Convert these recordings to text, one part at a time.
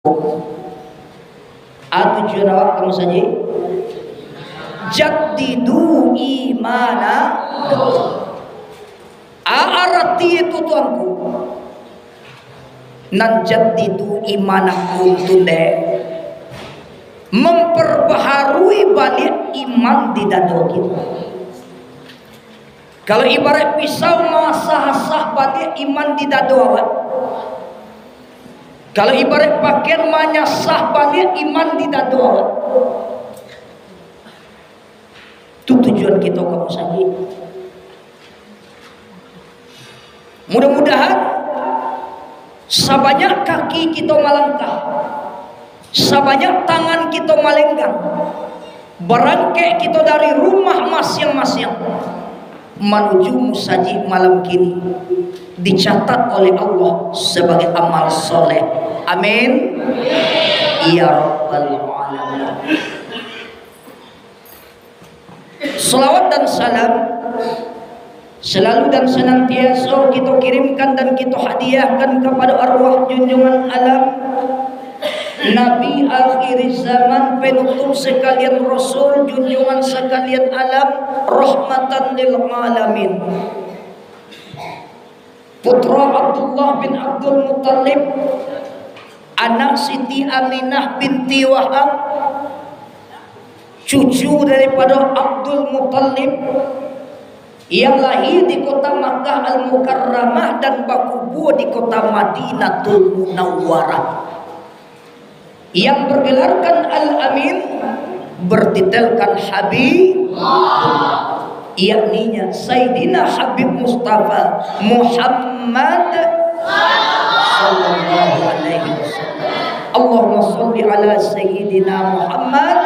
tujuan awak kamu saja jaddidu imana arti itu tuanku nan jaddidu imanakum tunde memperbaharui balik iman di dada kita. Kalau ibarat pisau masah-sah balik iman di dada awak. Kalau ibarat pakaian menyasah balik iman di dada awak. Itu tujuan kita kamu saja. Mudah-mudahan sebanyak kaki kita melangkah, sebanyak tangan kita melenggang, berangkat kita dari rumah masing-masing menuju musajid malam kini dicatat oleh Allah sebagai amal soleh. Amin. Ya Rabbal Alamin. Salawat dan salam selalu dan senantiasa kita kirimkan dan kita hadiahkan kepada arwah junjungan alam Nabi akhir zaman, penutup sekalian Rasul, junjungan sekalian alam, rahmatan lil alamin, putra Abdullah bin Abdul Muttalib, anak Siti Aminah binti Wahab, cucu daripada Abdul Muttalib yang lahir di kota Makkah Al-Mukarramah dan berkubur di kota Madinatul Munawwarah, yang bergelarkan Al-Amin, bertitelkan Habib, yakninya Sayyidina Habib Mustafa Muhammad sallallahu alaihi wasallam. Allahumma sholli ala Sayyidina Muhammad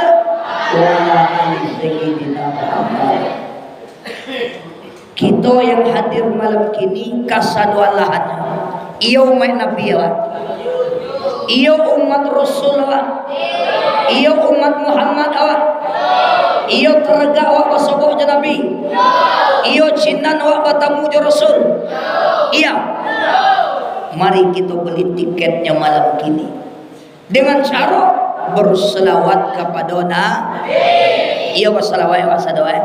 wa ala ali Sayyidina Muhammad. Kita yang hadir malam kini kasadualahan iya umat Nabi ya, iya umat Rasul awak, iya umat Muhammad awak, iya tergak awak basogoh je Nabi, iya cinan awak batamu je Rasul, iya. Mari kita beli tiketnya malam kini dengan cara berselawat kepada Nabi. Iya berselawat ya wasadawat.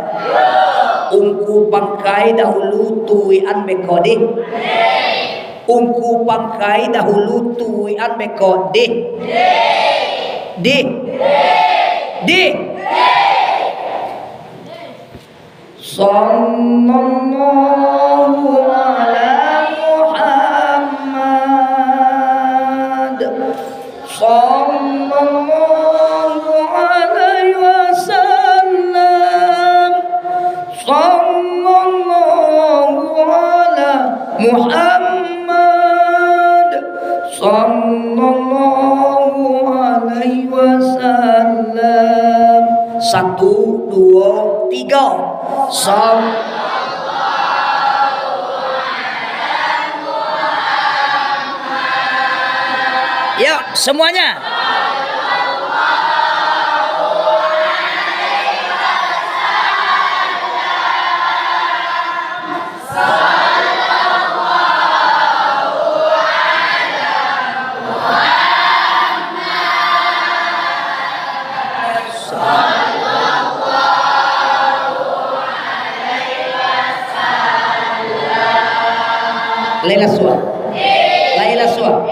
Ungku pangkai dahulu tuian bekodih. Ungku pangkai dahulu tuian bekodih. Di. Sallallahu ala Muhammad. Sallallahu alaihi wasallam. Sallallahu ala Muhammad. Sallallahu alaihi wasallam. 1, 2, 3. Ya, semuanya. Laila Suah. Laila Suah.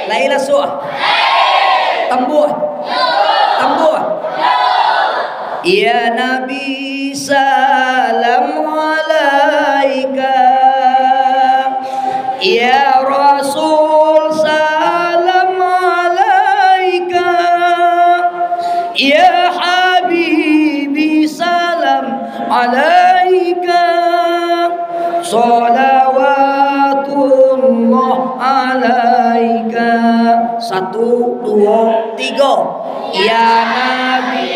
Laila Suah. Tambua. Tambua. Ya Nabi salam alaika. Ya Rasul salam alaika. Ya Habibi salam alaika. Salawatullah alaika. 1, 2, 3. Ya Nabi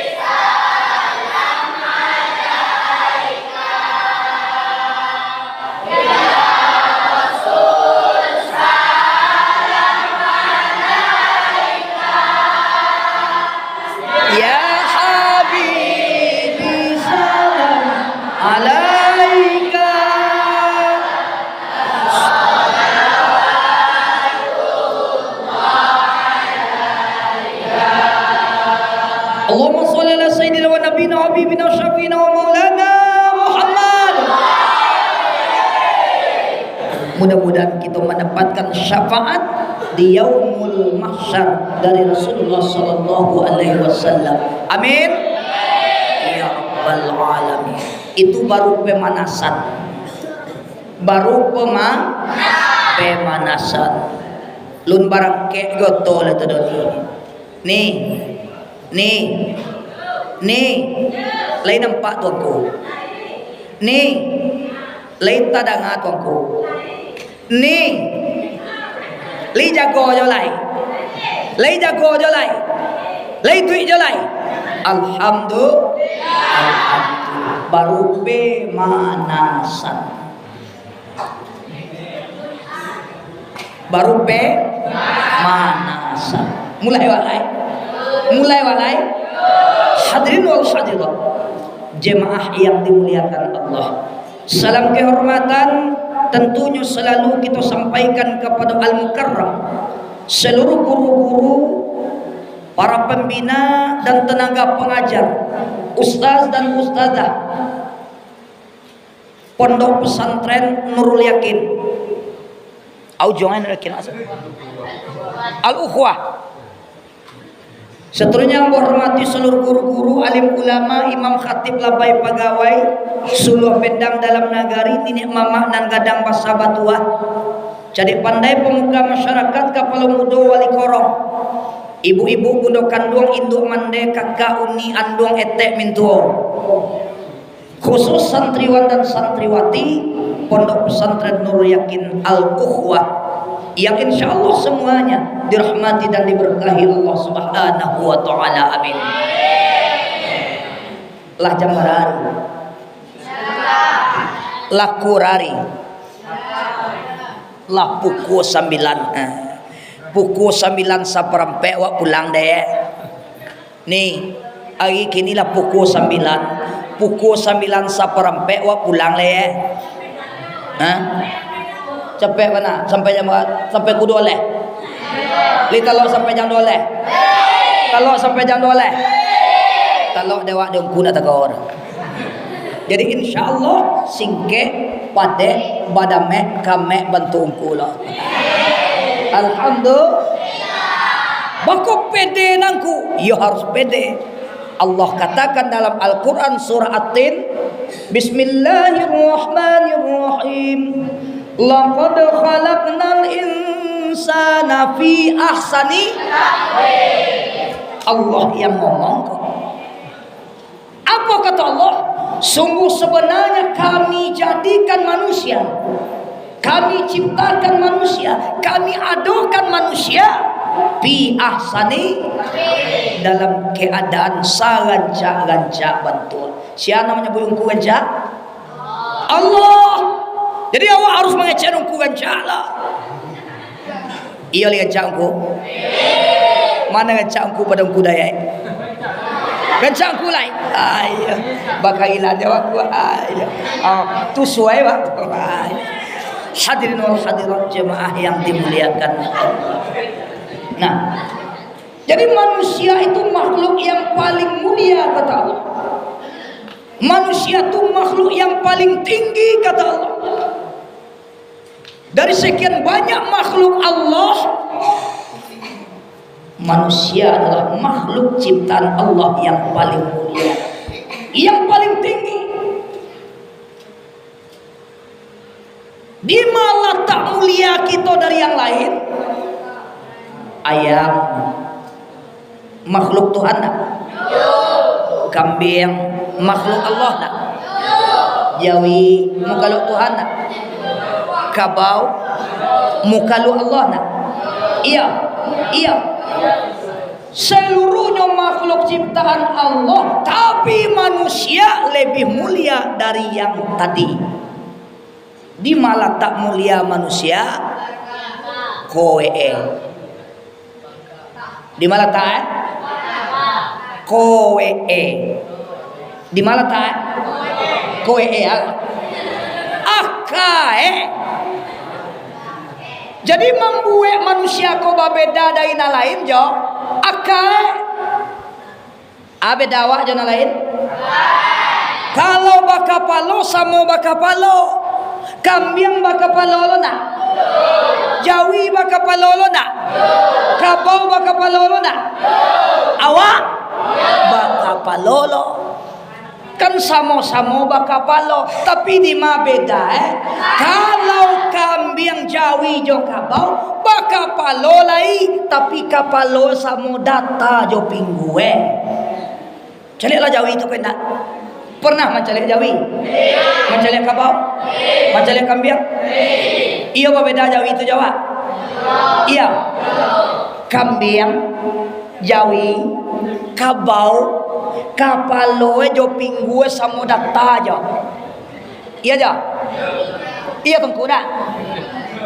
salam alaika. Ya Rasul salam alaika. Ya Habibi salam alaika. Salawatullah Mudah-mudahan kita mendapatkan syafaat di yaumul mahsyar dari Rasulullah sallallahu alaihi wasallam. Amin. Ya rabbal alamin. Itu baru pemanasan. Baru pemanasan. Lun barang kek gotol itu doni. Nih. Lain nampak tuanku. Nih. Lain tadanga tuanku. Nih. Lai jago jo lai. Lai tuik jo lai. Alhamdulillah. Baru pemanasan. Mulai walai. Hadirin wal hadirat, jemaah yang dimuliakan Allah. Salam kehormatan tentunya selalu kita sampaikan kepada Al-Mukarram, seluruh guru-guru, para pembina dan tenaga pengajar, ustaz dan ustazah Pondok Pesantren Nurul Yakin. Au jangan yakin Al-Ukhwah. Seterusnya yang hormati seluruh guru-guru, alim ulama, imam khatib, labai pegawai, suluh pendang dalam nagari, nenek mama dan gadang basa batua. Jadi pandai pemuka masyarakat kapal mudo wali korong. Ibu-ibu bundo kandung induk mande kakak uni andung etek mintuo. Khusus santriwan dan santriwati Pondok Pesantren Nurul Yakin Al-Ukhwah yang insya Allah semuanya dirahmati dan diberkahi Allah Subhanahu wa ta'ala. Amin. Lah jambarari lah kurari lah pukul 9 saperempat wak pulang deh. Nih hari kini lah pukul 9 saperempat wak pulang deh. Capek mana? Sampai kudu oleh. Li kalau sampai jam 12. Kalau sampai jam 12. Kalau dewa dengku nak takor. Jadi insyaallah singke pade badame kame bantu ungku lah. Alhamdulillah. Bako pede nangku. Ya harus pede. Allah katakan dalam Al-Quran surah At-Tin, Bismillahirrahmanirrahim. Laqad khalaqnal insana fi ahsani taqwim. Allah yang ngomong kok. Apa kata Allah? Sungguh sebenarnya kami jadikan manusia, kami ciptakan manusia, kami adokan manusia fi ahsani dalam keadaan sarancak-rancak bantuan. Siapa namanya buyungku rancak? Allah. Jadi awak harus mengecek ungku rancak lah. Iya lihat rancakku. Mana rancakku pada ungku daya? Rancakku lain. Ayah, bakailah jawab gua. Ayah, tu suai waktu. Hadirin wal hadirat jemaah yang dimuliakan Allah. Nah, jadi manusia itu makhluk yang paling mulia kata Allah. Manusia itu makhluk yang paling tinggi kata Allah. Dari sekian banyak makhluk Allah, manusia adalah makhluk ciptaan Allah yang paling mulia, yang paling tinggi. Di mana tak mulia kita dari yang lain? Ayam makhluk Tuhan tak? Kambing makhluk Allah tak? Jawi makhluk Tuhan tak? Kabau makhluk Allah tak? Iya. Seluruhnya makhluk ciptaan Allah, tapi manusia lebih mulia dari yang tadi. Di malah tak mulia manusia kowe. Di malah tak kowe. Di malah tak kowe akae. Jadi membuat manusia ko beda dari yang lain jo akae. Beda awak jo lain. Kalau bakapalo sama bakapalo. Kambiang baka palolo na. Jawi baka palolo na. Kabau baka palolo na. Awak baka palolo. Kan samo-samo baka palo, tapi di ma beda Kalau kambing Jawi jo kabau baka palo lai, tapi kapalo samo data jo pinggue. Caliklah Jawi itu kena. Pernah mencalik Jawi? Mencalik kabau? Mencalik kambing? Iya apa beda Jawi itu Jawa? Iya. Kambing, Jawi, kabau, kapalo jo pinggue samo data jo. Iya jo? Iya tengku nak?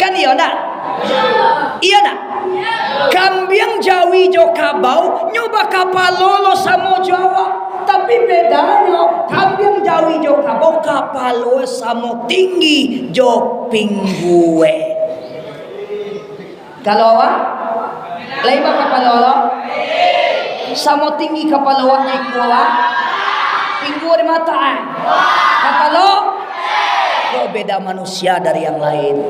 Kan iya nak? Iya nak? Kambing Jawi jo kabau nyoba kapalo lo samo Jawa. Tapi bedanya kambing Jawi jo kabau kapalo samo tinggi jo pinggue. Kalau awak lain kapalo lo samo tinggi kapalo awaknya ikuwa pinggu di mata kapalo kok beda manusia dari yang lain.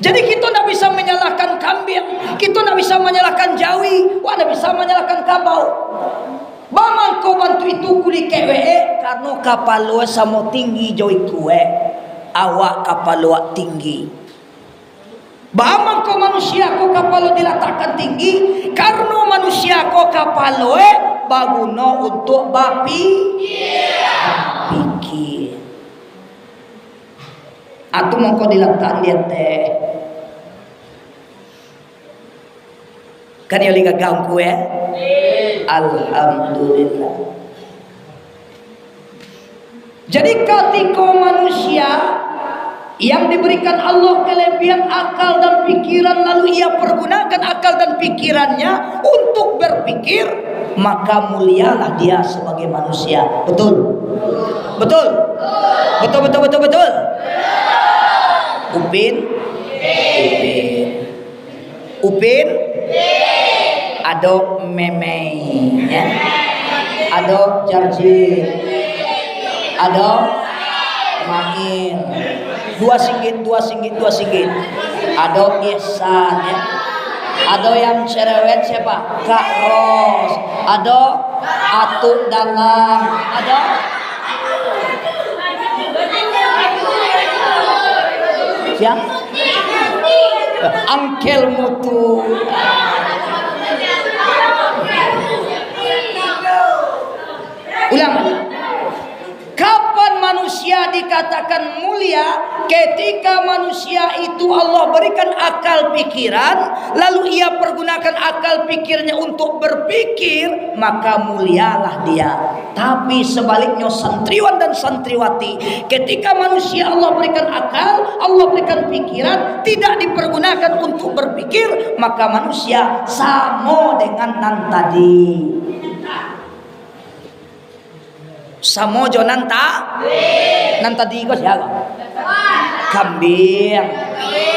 Jadi kita tidak bisa menyalahkan kambing, kita tidak bisa menyalahkan Jawi, tidak bisa menyalahkan kabau. Bamang kau bantu itu kuli kewe karena kapalo sama tinggi Jawi kue, awak kapalo tinggi. Bamang kau manusia kau kapalo diletakkan tinggi karena manusia kau kapalo baguna untuk pikir. Atau mau kau diletakkan dia teh. Kan yang lihat ganggu Alhamdulillah. Jadi ketika manusia yang diberikan Allah kelebihan akal dan pikiran lalu ia pergunakan akal dan pikirannya untuk berpikir, maka mulialah dia sebagai manusia. Betul? Betul? Betul betul betul betul. Upin Ado meme ya. Ado jarjir. Ado main. Dua singgit. Ado ihsan ya. Ado yang cerewet siapa? Kak Ros. Ado atuk dalam. Ado siapa? Angkel mutu. Ulama, kapan manusia dikatakan mulia? Ketika manusia itu Allah berikan akal pikiran, lalu ia pergunakan akal pikirnya untuk berpikir, maka mulialah dia. Tapi sebaliknya santriwan dan santriwati, ketika manusia Allah berikan akal, Allah berikan pikiran, tidak dipergunakan untuk berpikir, maka manusia sama dengan nan tadi. Samo jo nanta tadi ko siya kambing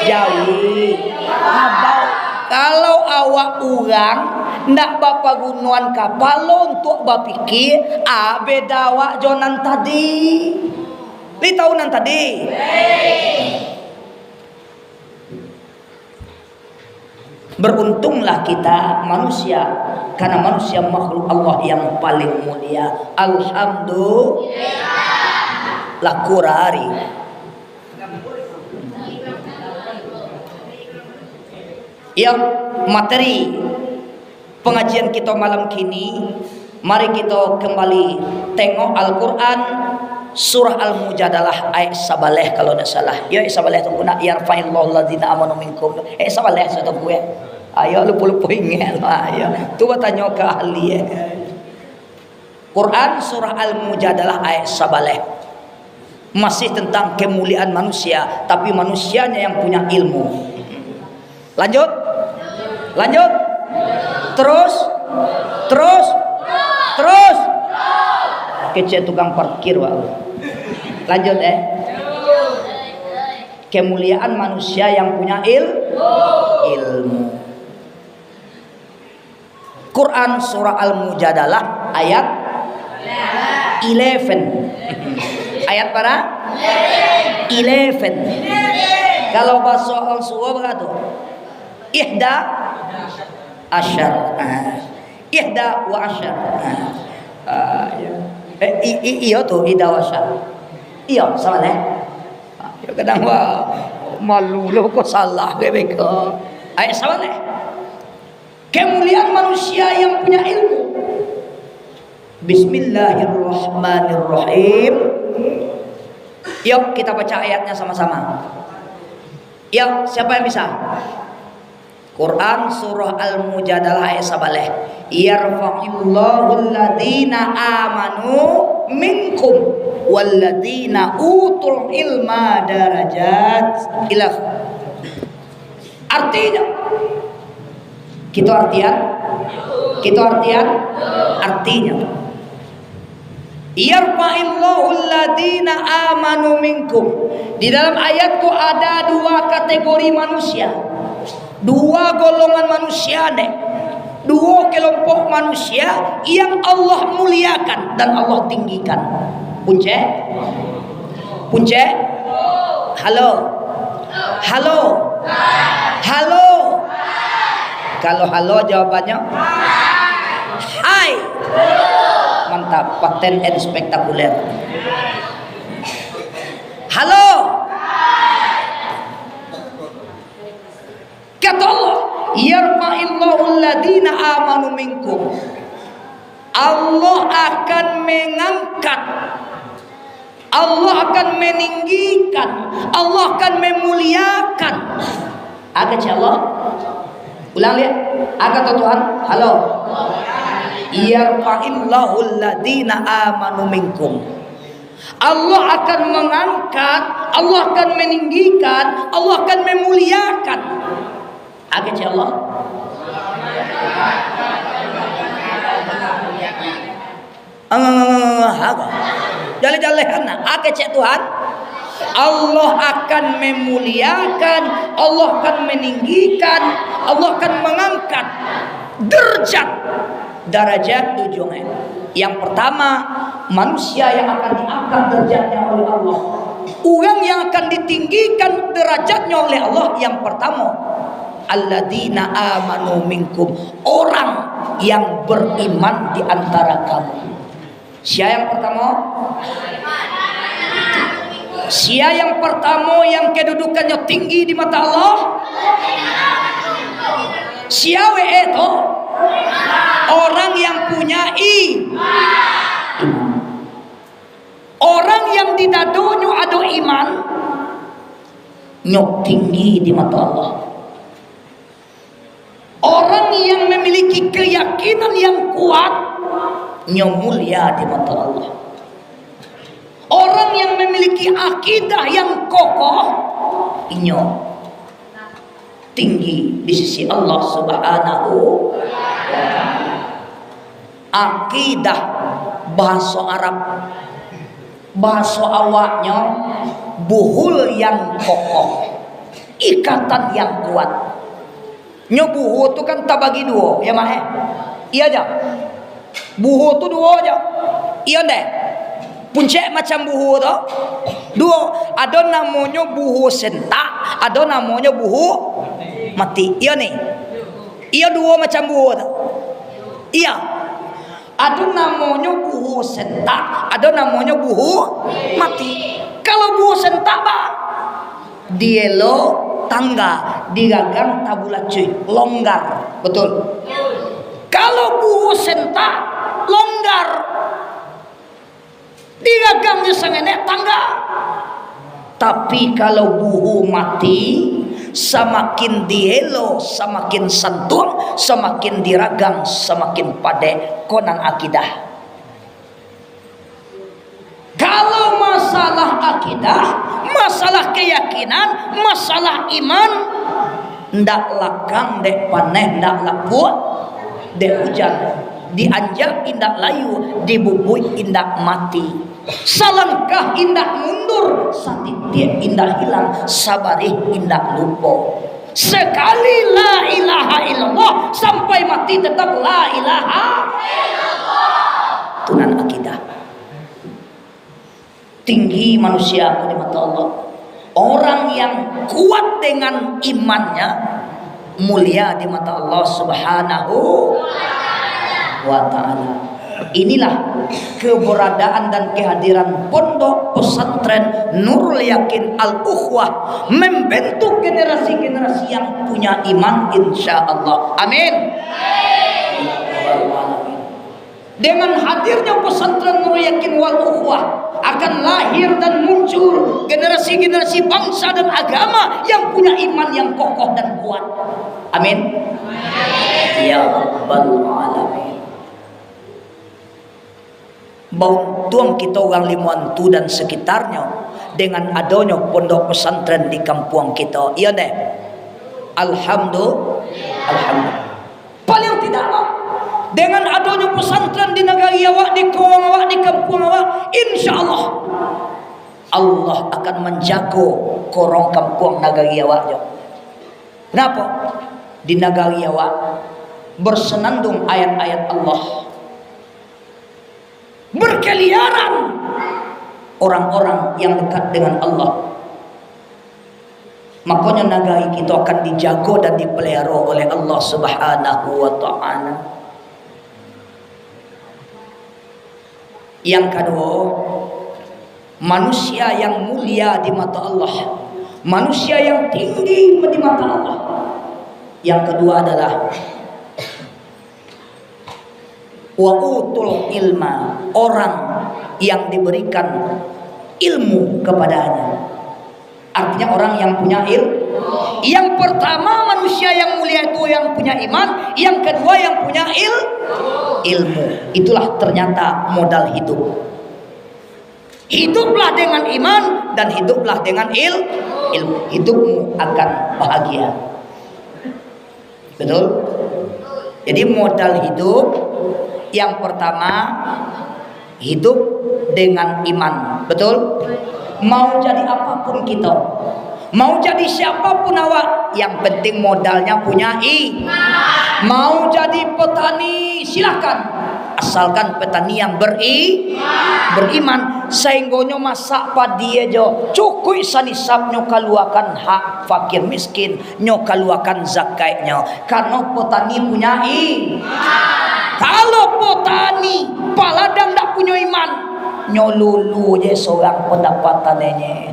Jawi kabau. Kalau awak urang ndak bapagunuan kapalo untuk bapikir beda awak jo nan tadi. Li tahu nan tadi beruntunglah kita manusia, karena manusia makhluk Allah yang paling mulia. Alhamdulillah kurari. Yang materi pengajian kita malam kini, mari kita kembali tengok Al-Quran surah Al-Mujadalah ayat 11 kalau tidak salah. Ya ayat 11 tu nak yarfa'illahu alladzina amanu minkum. Ayat 11 satu gue. Ayo lupa-lupa ingat lah. Ayo tu bertanya ke ahli. Quran surah Al-Mujadalah ayat 11. Masih tentang kemuliaan manusia, tapi manusianya yang punya ilmu. Lanjut. Terus. Kecil tukang parkir wah. Lanjut kemuliaan manusia yang punya ilmu. Quran surah Al-Mujadalah ayat 11. Ayat para 11. Kalau bahasa Al-Suwa berapa? Ihda asyar. Ihda wa asyar. Iya tuh ihda wa asyar. Iya sama deh. Kadang malu lo kok salah kayak begitu. Ayo sama deh. Kemuliaan manusia yang punya ilmu. Bismillahirrahmanirrahim. Yuk kita baca ayatnya sama-sama. Yuk siapa yang bisa? Quran surah Al-Mujadalah ayat 11. Yarfa'illahu alladhina amanu minkum walladhina utul ilma darajat. Ilah. Artinya artinya yarfa'illahu alladhina amanu minkum. Di dalam ayatku ada dua kategori manusia, dua golongan manusia deh, dua kelompok manusia yang Allah muliakan dan Allah tinggikan. Punce halo kalau halo jawabannya hai. Mantap, paten and spektakuler. Halo. Kata Allah, yarfa'illahu alladhina amanu minkum. Allah akan mengangkat, Allah akan meninggikan, Allah akan memuliakan. Agak Allah. Ulang lihat. Agak Tuhan. Halo. Yarfa'illahu alladhina amanu minkum. Allah akan mengangkat, Allah akan meninggikan, Allah akan memuliakan. Agak Allah. Jalan-jalan agak Tuhan. Allah akan memuliakan, Allah akan meninggikan, Allah akan mengangkat derajat tujuannya. Yang pertama, manusia yang akan diangkat derajatnya oleh Allah. Orang yang akan ditinggikan derajatnya oleh Allah yang pertama, alladzina amanu minkum, orang yang beriman di antara kamu. Siapa yang pertama? Siapa yang pertama yang kedudukannya tinggi di mata Allah? Siapa itu? Orang yang punya iman. Orang yang di dadonya ada iman, nyok tinggi di mata Allah. Orang yang memiliki keyakinan yang kuat, nyok mulia di mata Allah. Orang yang memiliki akidah yang kokoh, nyok tinggi di sisi Allah Subhanahu wa ta'ala. Akidah bahasa Arab, bahasa awaknya buhul yang kokoh, ikatan yang kuat. Buhu itu kan tak bagi dua, ya mah? Iya aja. Buhu itu dua aja. Iya deh. Puncak macam buhu tu dua. Ada namanya buhu sentak, ada namanya buhu mati. Iya nih. Iya dua macam buhu tu. Iya. Ada namanya buhu sentak, ada namanya buhu mati. Kalau buhu sentak bah, dielo tangga, digagang tabula cuy, longgar, betul. Kalau buhu sentak, longgar, digagang disengene tangga. Tapi kalau buhu mati, semakin dielo, semakin santun, semakin diragang, semakin pade. Konan akidah. Kalau masalah akidah, masalah keyakinan, masalah iman, ndak lakang dek paneh, ndak laput dek hujan, dianjak indak layu, dibubui indak mati. Salangkah indak mundur, satitik indak hilang, sabarih indak lupa. Sekali la ilaha illallah sampai mati tetap la ilaha illallah. Tunan akidah. tinggi manusia di mata Allah. Orang yang kuat dengan imannya mulia di mata Allah Subhanahu wa taala. Inilah keberadaan dan kehadiran pondok pesantren Nurul Yakin Al-Ukhwah, membentuk generasi-generasi yang punya iman insyaallah. Amin. Dengan hadirnya pesantren Nurul Yakin wal Ukhwah akan lahir dan muncul generasi-generasi bangsa dan agama yang punya iman yang kokoh dan kuat. Amin. Ya Rabbal Alamin. Bau tuang kita orang Limuan tu dan sekitarnya dengan adanya pondok pesantren di kampung kita. Iya deh. Alhamdulillah. Paling tidak dengan adanya pesantren di negara awak, di kaum awak, di kampung awak, insyaallah Allah akan menjaga korong kampung negara awak. Kenapa? Di negara awak bersenandung ayat-ayat Allah. Berkeliaran orang-orang yang dekat dengan Allah. Makanya negara kita akan dijaga dan dipelihara oleh Allah Subhanahu wa taala. Yang kedua, manusia yang mulia di mata Allah, manusia yang tinggi di mata Allah. Yang kedua adalah wa utul ilma, orang yang diberikan ilmu kepadanya. Artinya orang yang punya ilmu. Yang pertama manusia yang mulia itu yang punya iman, yang kedua yang punya ilmu. Itulah ternyata modal hidup. Hiduplah dengan iman dan hiduplah dengan ilmu. Hidupmu akan bahagia. Betul? Jadi modal hidup yang pertama hidup dengan iman. Betul? Mau jadi apapun kita, mau jadi siapapun awak, yang penting modalnya punya iman. Mau jadi petani silakan, asalkan petani yang beriman. Sehinggonyo masak padi aja cukup sanisap nyo kaluakan hak fakir miskin, nyo kaluakan zakatnya, karena petani punya iman. Kalau petani paladang tak punya iman, nyolulu je seorang pendapatannya.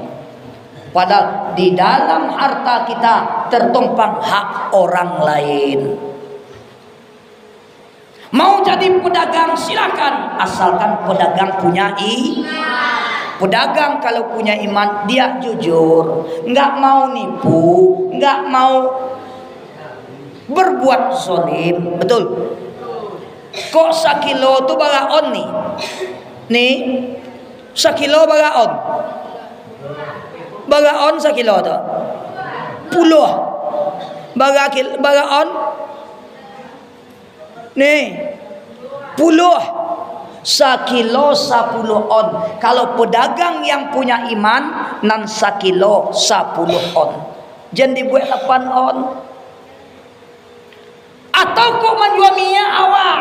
Padahal di dalam harta kita tertumpang hak orang lain. Mau jadi pedagang silakan, asalkan pedagang punya iman. Pedagang kalau punya iman dia jujur, enggak mau nipu, enggak mau berbuat zalim. Betul? Kok sakilo tu bagaon nih sakilo bagaon sakilo tu puluh bagaon nih puluh sakilo 10 on. Kalau pedagang yang punya iman nan sakilo 10 on, jangan dibuat 8 on. Atau kok menjual minyak awak,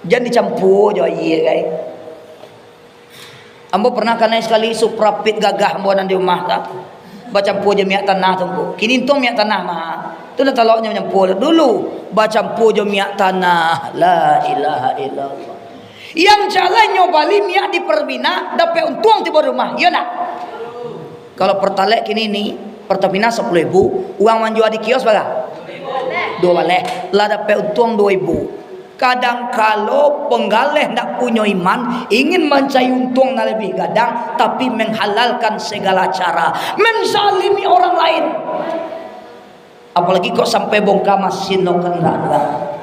jangan dicampur jo iya guys. Ambo pernah kena sekali suprapit gagah ambo di rumah tak bacampur je minyak tanah tunggu. Kini tu minyak tanah mah tu dah taloknya menyampur dulu bacampur je minyak tanah. La ilaha illallah. Yang jalannya bali minyak di Pertamina dapat untung tiba rumah, ya nak? Kalau pertalek kini ni Pertamina 10.000, uang menjual di kios berapa? 2 baleh lah dapat untung 2.000. Kadang kalau penggaleh nak punya iman, ingin mencari untung nak lebih gadang, tapi menghalalkan segala cara, menzalimi orang lain. Apalagi kok sampai bongkar mesin no kendaraan.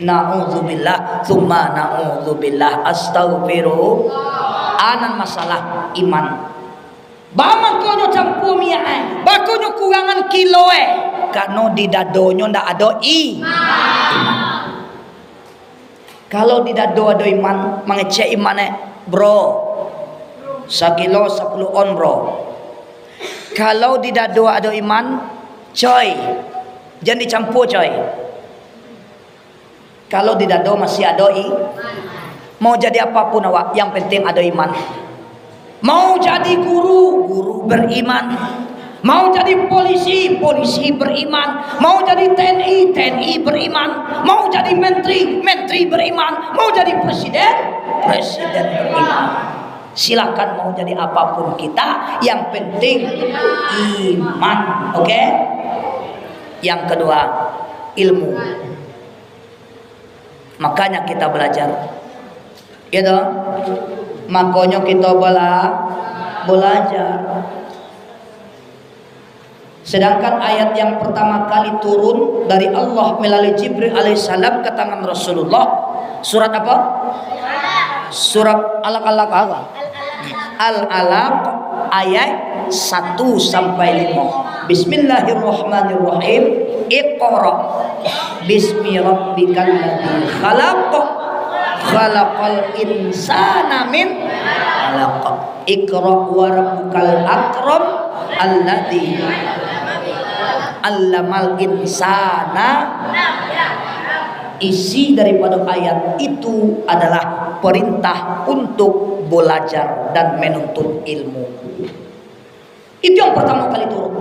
Na'udzubillah tsumma na'udzubillah, astagfirullah. Anan masalah iman. Bama konyo campur minyak, bakonyo kurangan kilo karena di dadonyo ndak ada iman. Kalau di dado ada iman, mengecek iman bro, 1 kilo 10 on bro. Kalau di dado ada iman, coy, jangan dicampur coy. Kalau di dado masih ada Mau jadi apapun awak, yang penting ada iman. Mau jadi guru, guru beriman. Mau jadi polisi, polisi beriman. Mau jadi TNI, TNI beriman. Mau jadi menteri, menteri beriman. Mau jadi presiden, presiden beriman. Silakan mau jadi apapun kita, yang penting iman. Oke? Yang kedua, ilmu. Makanya kita belajar. Gitu. Makanya kita belajar. Sedangkan ayat yang pertama kali turun dari Allah melalui Jibril alaihissalam ke tangan Rasulullah, surat apa? Surat Al-Alaq apa? Al-Alaq ayat 1 sampai 5. Bismillahirrahmanirrahim. Iqra bismi rabbikal ladzi khalaq. Khalaqal insana min 'alaq. Iqra wa rabbukal akram alladzi 'allamal insana. Isi daripada ayat itu adalah perintah untuk belajar dan menuntut ilmu. Itu yang pertama kali turun.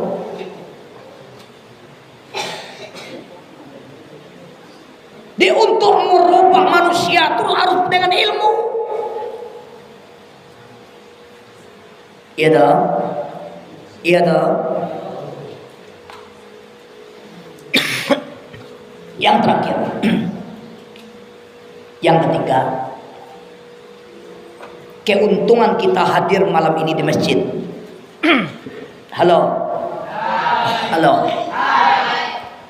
Dia untuk merubah manusia itu harus dengan ilmu. Iya dah. Iya dah. Yang terakhir. Yang ketiga. Keuntungan kita hadir malam ini di masjid. Halo. Halo.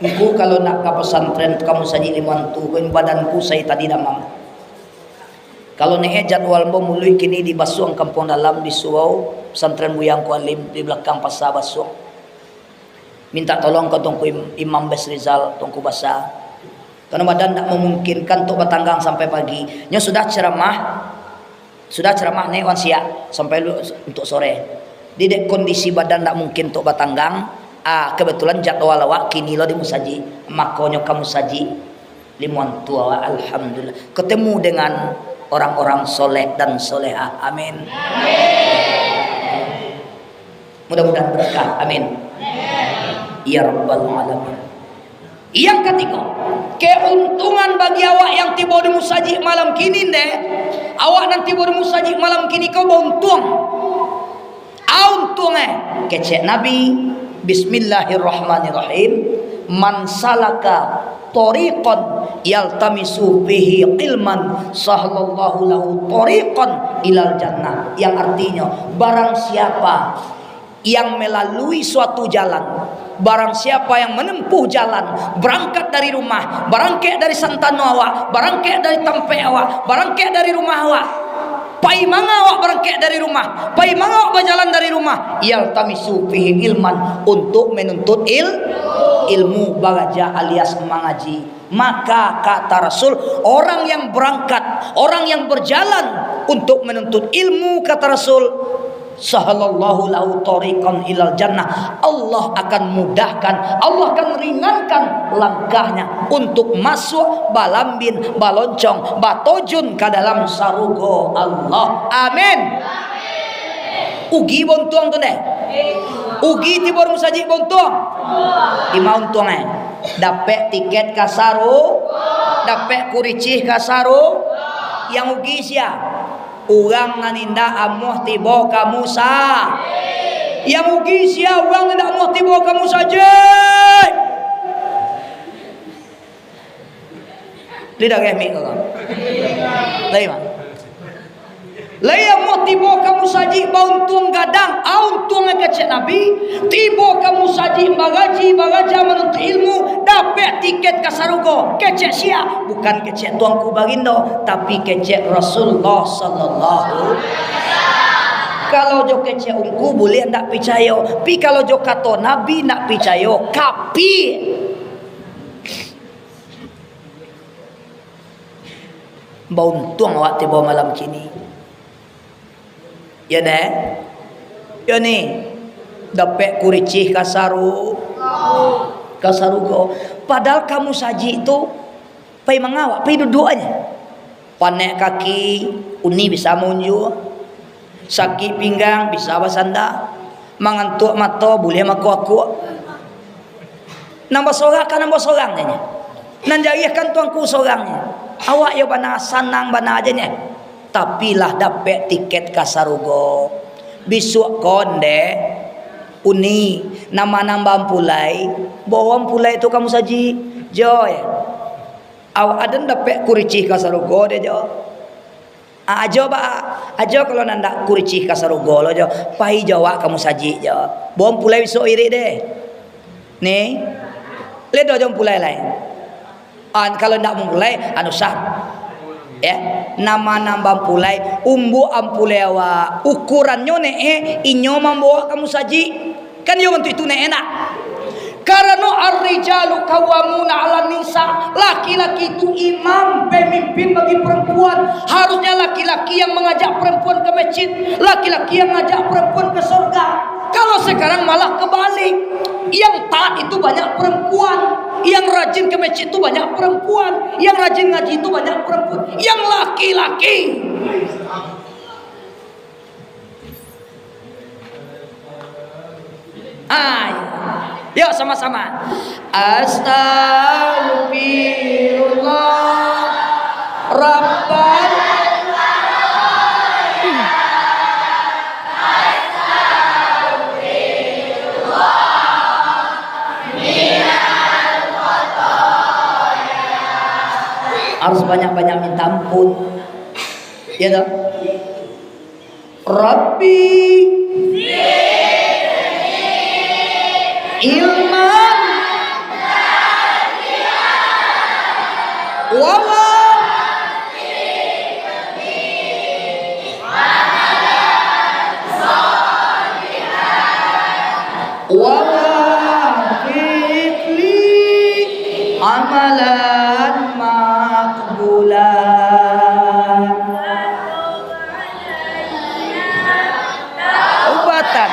Engkau kalau nak ke pesantren kamu saja limantu, badanku saya tadi damang. Kalau nih jadwal mau mulai kini di Basuang Kampung Dalam di Suau, pesantren Buyang Kualim di belakang Pasar Basuang. Minta tolong ke tungku Imam Bes Rizal tungku basah. Karena badan tak memungkinkan untuk bertanggang sampai pagi. Nya sudah ceramah nih wan siang sampai untuk sore. Di kondisi badan tak mungkin untuk bertanggang. Kebetulan jadwal awak kini lo di musaji, makanya kamu saji limuan tua. Alhamdulillah ketemu dengan orang-orang soleh dan soleha. Amin. Mudah-mudahan berkah. Amin. Ya Rabbal Alamin. Yang ketiga, keuntungan bagi awak yang tiba di musaji malam kini deh. Awak nanti tiba di musaji malam kini kau untung. Untungnya kecek Nabi. Bismillahirrahmanirrahim. Man salaka tariqan yaltamisu bihi ilman sahallallahu lahu tariqan ilal jannah. Yang artinya barang siapa yang melalui suatu jalan, barang siapa yang menempuh jalan, berangkat dari rumah, berangkat dari santano awak, berangkat dari tempe awak, berangkat dari rumah awak, pai manga awak berangkat dari rumah, pai manga awak berjalan dari rumah, yaltamisu fihi ilman, untuk menuntut ilmu bagaja alias mengaji. Maka kata Rasul, orang yang berangkat, orang yang berjalan untuk menuntut ilmu, kata Rasul, sahalallahu lahu tariqan ilal jannah. Allah akan mudahkan, Allah akan ringankan langkahnya untuk masuk balambin, baloncong, batojun ke dalam sarugo Allah. Amin. Ugi bontuang tu deh. Ugi tibor musaji bontuang. Ima untungnya dapat tiket ke saru, dapat kuricih ke saru. Yang ugi siapa? Orang naninda amuh tiba kamu sa. Yang ugi sia orang tidak amuh tiba kamu saja. Lidah kami kau. Lain mah. Lain amuh tiba kamu saja bauntung gadang, auntung kecek Nabi. Tiba kamu saja bagaji menuntut ilmu, dapat tiket ke sarugo. Kecek sia, bukan kecek tuanku bagindo, tapi kecek Rasulullah sallallahu. Kalau jo kecek ungku boleh ndak percaya, tapi kalau jo kata Nabi nak percaya, kapi. Bauntung awak tiba malam kini. Ya deh. Ya ni. Dapat kuricih kasaru. Kasaru go. Padahal kamu saji itu pai mengawak, pai duduk aja. panek kaki uni bisa munjuk, sakit pinggang bisa basanda, mangantuk mata boleh maku-aku. Nambah sorangnya. Nan jariahkan tuanku sorangnya. Awak ya bana sanang bana aja nya. Tapi lah dapat tiket ke sarugo. Besok konde uni nama nambah pulai. Bawang pulai itu kamu saji. Joy. Awak ada dapat kuricih ke sarugo deh jo. Ajo kalau nanda kuricih ke sarugo lo jo. Pai Jawa kamu saji jo. Bawang pulai besok iri deh. Nih. Ledo jom pulai lain. Kalau ndak mulai anu sah. Ya, nama nambah pulai umbu ampulai wa ukurannya inyo membawa kamu saji. Kan yo untuk itu enak. Karena ar-rijalu qawwamuna 'alan nisa. Laki-laki itu imam, pemimpin bagi perempuan. Harusnya laki-laki yang mengajak perempuan ke masjid, laki-laki yang mengajak perempuan ke surga. Kalau sekarang malah kebalik. Yang taat itu banyak perempuan, yang rajin ke masjid itu banyak perempuan, yang rajin ngaji itu banyak perempuan. Yang laki-laki yuk sama-sama. Astagfirullah Rabbana. Harus banyak-banyak minta ampun. Ya toh? Rabbi ilman wala fitli amalan makbulan. Ubatan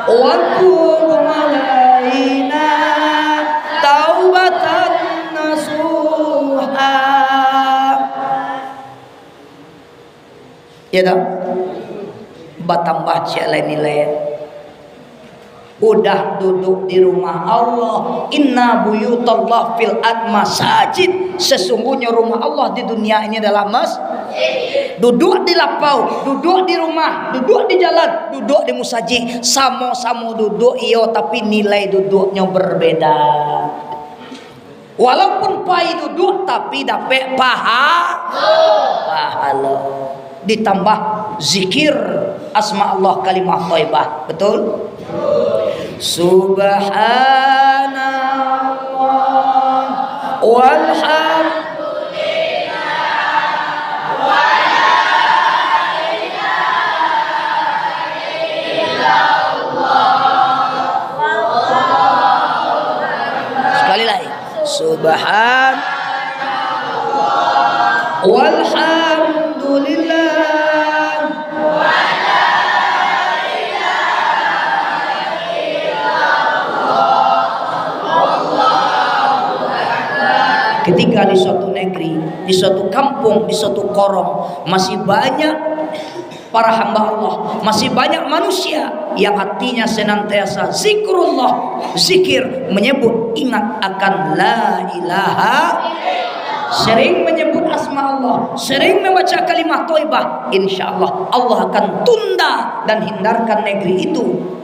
Waktu alaina taubatan nasuha. Ya tak? Batang baca lain nilai. Udah duduk di rumah Allah. Inna buyutallah fil masajid. Sesungguhnya rumah Allah di dunia ini adalah masjid. Duduk di lapau, duduk di rumah, duduk di jalan, duduk di musaji. Sama-sama duduk iyo, tapi nilai duduknya berbeda. Walaupun pai duduk tapi dapat pahala. Ditambah zikir asma Allah kalimah thayyibah. Betul? Subhanallah walhamdulillah wala ilaha illallah. Sekali lagi. Subhanallah walhamdulillah. Ketika di suatu negeri, di suatu kampung, di suatu korong masih banyak para hamba Allah, masih banyak manusia yang hatinya senantiasa zikrullah, zikir, menyebut, ingat akan la ilaha, sering menyebut asma Allah, sering membaca kalimat thayyibah, insyaallah Allah akan tunda dan hindarkan negeri itu